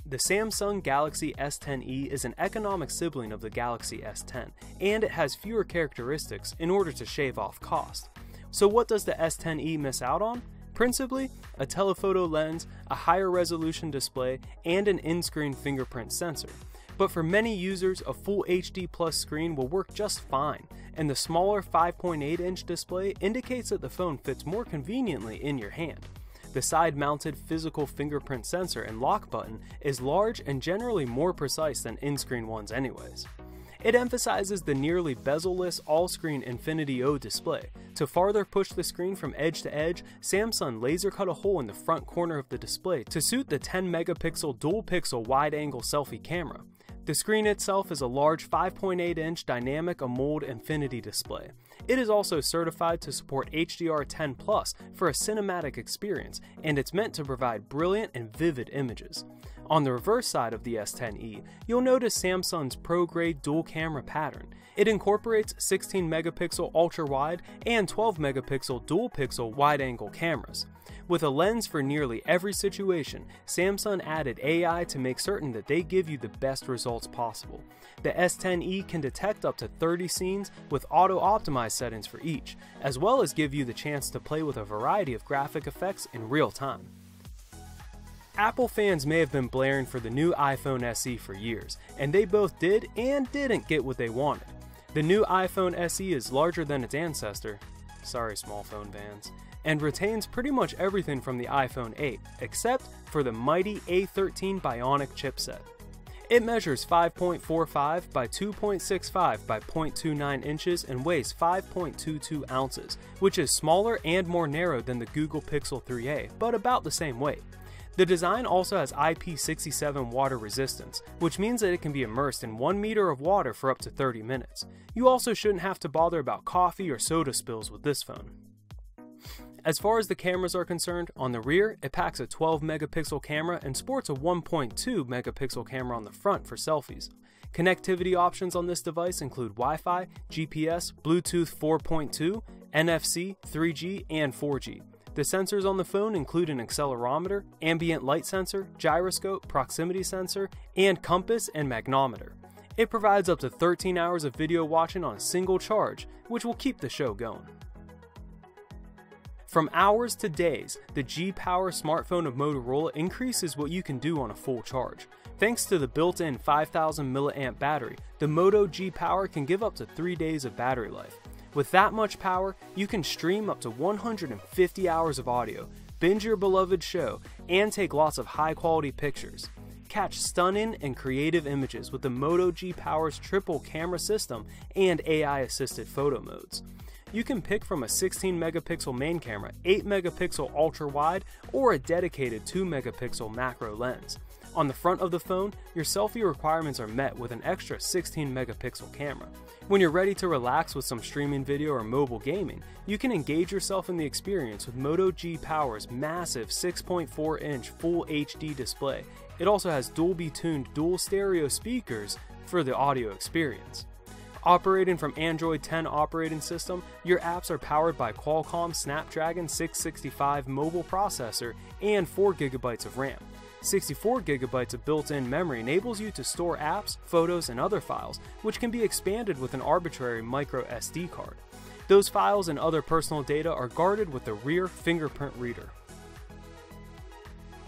The Samsung Galaxy S10e is an economic sibling of the Galaxy S10, and it has fewer characteristics in order to shave off cost. So what does the S10e miss out on? Principally, a telephoto lens, a higher resolution display, and an in-screen fingerprint sensor. But for many users, a full HD Plus screen will work just fine, and the smaller 5.8-inch display indicates that the phone fits more conveniently in your hand. The side-mounted physical fingerprint sensor and lock button is large and generally more precise than in-screen ones anyways. It emphasizes the nearly bezel-less all-screen Infinity display. To farther push the screen from edge to edge, Samsung laser cut a hole in the front corner of the display to suit the 10-megapixel dual-pixel wide-angle selfie camera. The screen itself is a large 5.8-inch dynamic AMOLED Infinity Display. It is also certified to support HDR10+ for a cinematic experience, and it's meant to provide brilliant and vivid images. On the reverse side of the S10e, you'll notice Samsung's pro-grade dual-camera pattern. It incorporates 16-megapixel ultra-wide and 12-megapixel dual-pixel wide-angle cameras. With a lens for nearly every situation, Samsung added AI to make certain that they give you the best results possible. The S10e can detect up to 30 scenes with auto-optimized settings for each, as well as give you the chance to play with a variety of graphic effects in real time. Apple fans may have been blaring for the new iPhone SE for years, and they both did and didn't get what they wanted. The new iPhone SE is larger than its ancestor, sorry small phone fans, and retains pretty much everything from the iPhone 8, except for the mighty A13 Bionic chipset. It measures 5.45 by 2.65 by 0.29 inches and weighs 5.22 ounces, which is smaller and more narrow than the Google Pixel 3a, but about the same weight. The design also has IP67 water resistance, which means that it can be immersed in 1 meter of water for up to 30 minutes. You also shouldn't have to bother about coffee or soda spills with this phone. As far as the cameras are concerned, on the rear, it packs a 12-megapixel camera and sports a 1.2-megapixel camera on the front for selfies. Connectivity options on this device include Wi-Fi, GPS, Bluetooth 4.2, NFC, 3G, and 4G. The sensors on the phone include an accelerometer, ambient light sensor, gyroscope, proximity sensor, and compass and magnometer. It provides up to 13 hours of video watching on a single charge, which will keep the show going. From hours to days, the G-Power smartphone of Motorola increases what you can do on a full charge. Thanks to the built-in 5000 mAh battery, the Moto G-Power can give up to 3 days of battery life. With that much power, you can stream up to 150 hours of audio, binge your beloved show, and take lots of high-quality pictures. Catch stunning and creative images with the Moto G-Power's triple camera system and AI-assisted photo modes. You can pick from a 16-megapixel main camera, 8-megapixel ultra-wide, or a dedicated 2-megapixel macro lens. On the front of the phone, your selfie requirements are met with an extra 16-megapixel camera. When you're ready to relax with some streaming video or mobile gaming, you can engage yourself in the experience with Moto G-Power's massive 6.4-inch Full HD display. It also has Dolby-tuned dual stereo speakers for the audio experience. Operating from Android 10 operating system, your apps are powered by Qualcomm's Snapdragon 665 mobile processor and 4GB of RAM. 64GB of built-in memory enables you to store apps, photos, and other files, which can be expanded with an arbitrary micro SD card. Those files and other personal data are guarded with the rear fingerprint reader.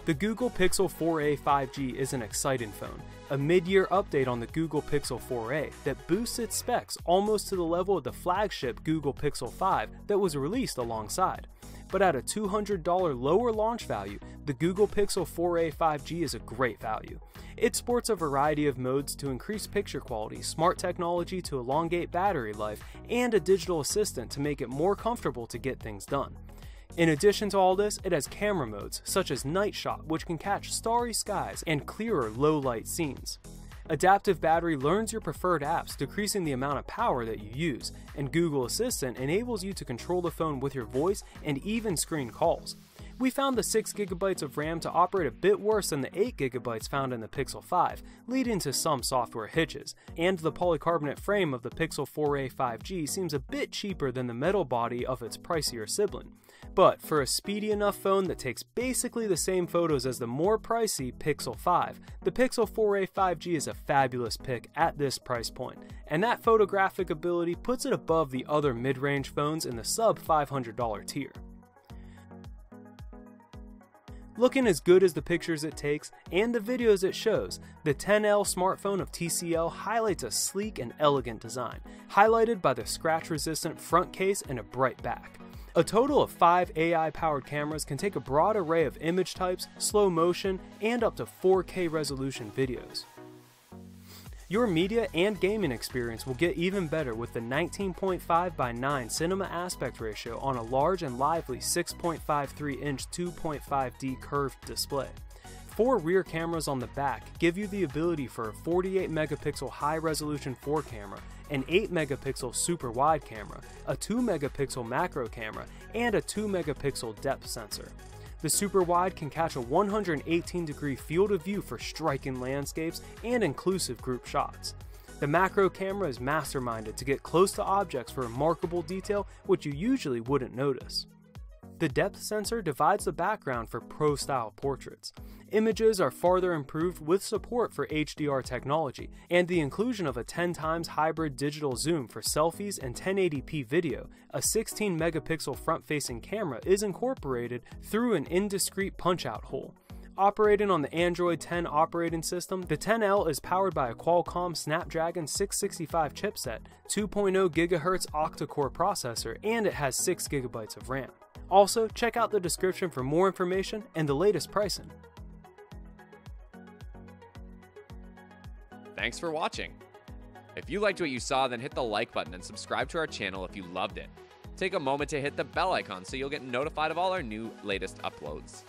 The Google Pixel 4a 5G is an exciting phone, a mid-year update on the Google Pixel 4a that boosts its specs almost to the level of the flagship Google Pixel 5 that was released alongside. But at a $200 lower launch value, the Google Pixel 4a 5G is a great value. It sports a variety of modes to increase picture quality, smart technology to elongate battery life, and a digital assistant to make it more comfortable to get things done. In addition to all this, it has camera modes such as Night Shot, which can catch starry skies and clearer low-light scenes. Adaptive Battery learns your preferred apps, decreasing the amount of power that you use, and Google Assistant enables you to control the phone with your voice and even screen calls. We found the 6GB of RAM to operate a bit worse than the 8GB found in the Pixel 5, leading to some software hitches, and the polycarbonate frame of the Pixel 4a 5G seems a bit cheaper than the metal body of its pricier sibling. But for a speedy enough phone that takes basically the same photos as the more pricey Pixel 5, the Pixel 4a 5G is a fabulous pick at this price point, and that photographic ability puts it above the other mid-range phones in the sub $500 tier. Looking as good as the pictures it takes and the videos it shows, the XL smartphone of TCL highlights a sleek and elegant design, highlighted by the scratch-resistant front case and a bright back. A total of 5 AI-powered cameras can take a broad array of image types, slow motion, and up to 4K resolution videos. Your media and gaming experience will get even better with the 19.5:9 cinema aspect ratio on a large and lively 6.53-inch 2.5D curved display. 4 rear cameras on the back give you the ability for a 48-megapixel high-resolution 4 camera, an 8-megapixel super wide camera, a 2-megapixel macro camera, and a 2-megapixel depth sensor. The super wide can catch a 118-degree field of view for striking landscapes and inclusive group shots. The macro camera is masterminded to get close to objects for remarkable detail which you usually wouldn't notice. The depth sensor divides the background for pro-style portraits. Images are farther improved with support for HDR technology, and the inclusion of a 10x hybrid digital zoom for selfies and 1080p video. A 16-megapixel front-facing camera is incorporated through an indiscreet punch-out hole. Operating on the Android 10 operating system, the XL is powered by a Qualcomm Snapdragon 665 chipset, 2.0 GHz octa-core processor, and it has 6 GB of RAM. Also, check out the description for more information and the latest pricing. Thanks for watching. If you liked what you saw, then hit the like button and subscribe to our channel if you loved it. Take a moment to hit the bell icon so you'll get notified of all our latest uploads.